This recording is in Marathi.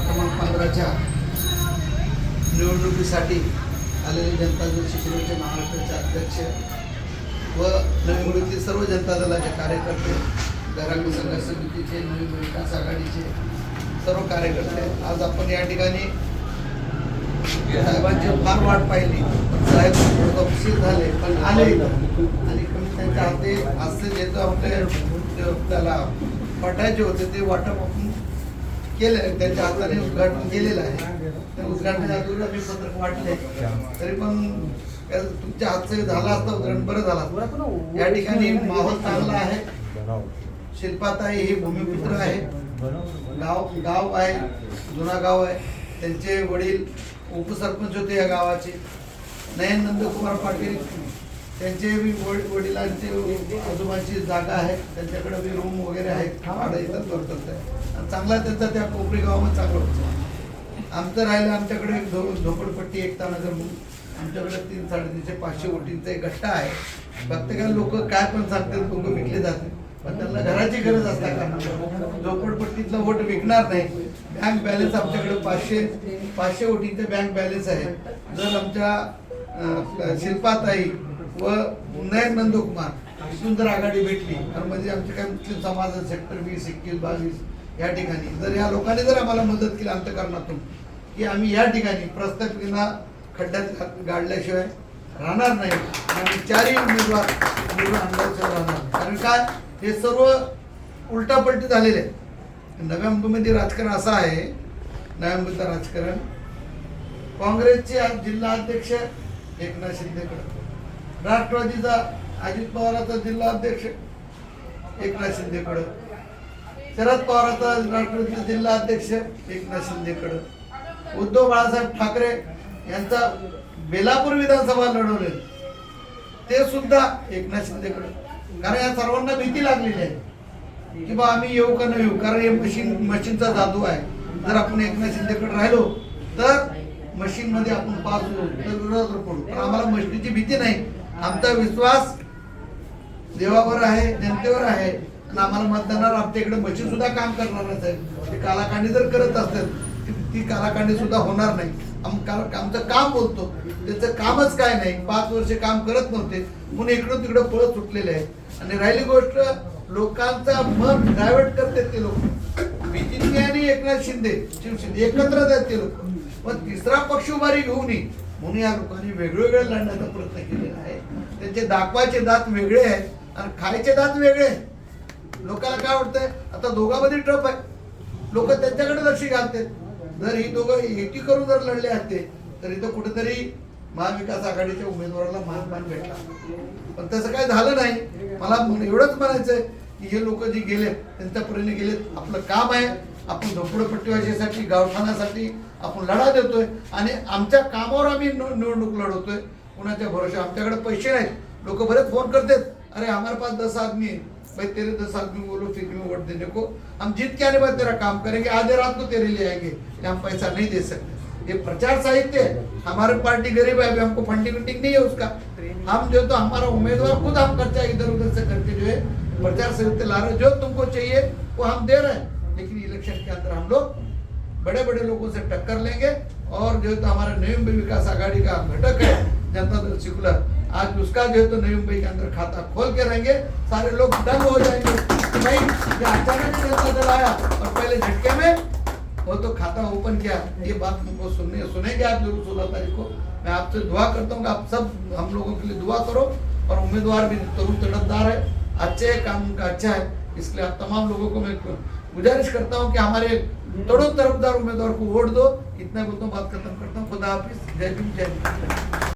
प्रभाग क्रमांक 15च्या निवडणुकीसाठी आलेले जनता दल शिवसेनेचे महाराष्ट्राचे अध्यक्ष व नवी मुंबईतील सर्व जनता दलाचे कार्यकर्ते, घराणी संघर्ष समितीचे, नवी विकास आघाडीचे सर्व कार्यकर्ते, आज आपण या ठिकाणी साहेबांची फार वाट पाहिली, साहेब तपशील झाले पण आले आणि त्यांच्या हाते हास्य जे आपले त्याला वाटायचे होते ते वाटप आपण केलं, त्यांच्या हाताने उद्घाटन केलेलं आहे. त्या उद्घाटनाच्या अगोदर आम्ही पत्रक वाटले, तरी पण तुमच्या हातचं झाला असता उद्घाटन बरं झालं. या ठिकाणी माहोल चांगला आहे. शिल्पाताई ही भूमिपुत्र आहे, गाव आहे, जुना गाव आहे. त्यांचे वडील उपसरपंच होते या गावाचे. नयन नंदकुमार पाटील त्यांचे वडिलांचे आजोबांची जागा आहे, त्यांच्याकडे बी रूम वगैरे आहेत, भाडं इथं करतात आणि चांगला त्यांचा त्या कोपरी गावामध्ये चांगलं होतं. आमचं राहिलं, आमच्याकडे एक झोपडपट्टी एकतानगर म्हणून आमच्याकडे 300-350 वोटींचा एक गट्टा आहे. प्रत्येकाला लोक काय पण सांगतात, लोक विकले जाते, पण त्यांना घराची गरज असते कारण झोपडपट्टीतला वोट विकणार नाही. बँक बॅलन्स आमच्याकडे 500 वोटींचा बँक बॅलन्स आहे. जर आमच्या शिल्पाताई व नयन नंदकुमार इथून जर आघाडी भेटली तर म्हणजे आमचे काय मुस्लिम समाज सेक्टर 20, 21, 22 या ठिकाणी जर या लोकांनी जर आम्हाला मदत केली अंतकरणातून की आम्ही या ठिकाणी प्रस्ताविना खड्ड्यात गाडल्याशिवाय राहणार नाही आणि 4ही उमेदवार अंदाजाशिवाय राहणार. कारण काय हे सर्व उलटापलटी झालेले आहे. नव्या मुंबईमध्ये राजकारण असं आहे, नव्या मुंबईचं राजकारण काँग्रेसचे जिल्हा अध्यक्ष एकनाथ शिंदेकडे, राष्ट्रवादीचा अजित पवारांचा जिल्हा अध्यक्ष एकनाथ शिंदेकडे, शरद पवारांचा राष्ट्रवादीचा जिल्हा अध्यक्ष एकनाथ शिंदेकडे, उद्धव बाळासाहेब ठाकरे यांचा बेलापूर विधानसभा लढवले ते सुद्धा एकनाथ शिंदेकडे. कारण या सर्वांना भीती लागलेली आहे की बा आम्ही येऊ का नाही येऊ, कारण हे मशीनचा जादू आहे. जर आपण एकनाथ शिंदेकडे राहिलो तर मशीन मध्ये आपण पास होऊ तर विरोधात पडू, पण आम्हाला मशीनची भीती नाही. आमचा विश्वास देवावर आहे, जनतेवर आहे आणि आम्हाला मतदानावर आमच्या इकडे मशीन सुद्धा काम करणारच आहे. ते कालाकांडी जर करत असतात ती कालाकांडी सुद्धा होणार नाही. आमचं काम बोलतो, त्याचं कामच काय नाही. 5 वर्ष काम करत नव्हते म्हणून इकडून तिकडं पळत सुटलेले आहे. आणि राहिली गोष्ट लोकांचा मन डायव्हर्ट करतात ते लोक. बीजेपी आणि एकनाथ शिंदे शिवसेना एकत्रच आहेत ते लोक, पण तिसरा पक्ष उभारी घेऊ नये म्हणून या लोकांनी वेगवेगळे लढण्याचा प्रयत्न केलेला आहे. त्यांचे दाखवायचे दात वेगळे आहेत आणि खायचे दात वेगळे आहेत. लोकांना काय वाटतंय आता दोघांमध्ये टप आहे, लोक त्यांच्याकडे लक्ष घालतात. जर ही दोघं एकी करून जर लढले असते तर इथं कुठेतरी महाविकास आघाडीच्या उमेदवाराला मानपान भेटला, पण तसं काय झालं नाही. मला एवढंच म्हणायचंय की हे लोक जे गेले त्यांच्यापर्यंत गेलेत. आपलं काम आहे, आपण झोपडपट्टीवासीसाठी गावठाणासाठी आपण लढा देतोय आणि आमच्या कामावर आम्ही निवडणूक लढवतोय. कुणाच्या भरोशा आमच्याकडे पैसे नाहीत. लोक बरेच फोन करतात, अरे हमारे पास 10 आदमी है, भाई तेरे 10 आदमी बोलो फिर में वोट देने को, हम जीत के आने बाद तेरा काम करेंगे, आधे रात को तेरे लिए आएंगे, हम पैसा नहीं दे सकते. ये प्रचार साहित्य है. हमारी पार्टी गरीब है, अभी हमको फंडिंग नहीं है उसका. हम जो तो हमारा उम्मीदवार खुद हम खर्चा इधर उधर से करके जो है प्रचार साहित्य ला रहे, जो तुमको चाहिए वो हम दे रहे हैं. लेकिन इलेक्शन के अंदर हम लोग बड़े बड़े लोगों से टक्कर लेंगे और जो तो हमारा नई मुंबई विकास आघाड़ी का घटक है जनता दल सेक्युलर, आज उसका जो है तो नई मुंबई के अंदर खाता खोल के रहेंगे. सारे लोग दंग हो जाएंगे कि भाई ये अचानक जनता दल आया और पहले झटके में वो तो खाता ओपन किया. ये बात तुमको सुनेंगे आप जरूर 16 तारीख को. मैं आपसे दुआ करता हूँ कि आप सब हम लोगों के लिए दुआ करो और उम्मीदवार भी तरुण तड़पदार है, अच्छे काम उनका अच्छा है. इसलिए आप तमाम लोगों को मैं गुजारिश करता हूँ कि हमारे तरुण तरफदार उम्मीदवार को वोट दो. इतना बोलता हूँ, बात खत्म करता हूँ. खुदा हाफिज. जय भीम, जय भीम.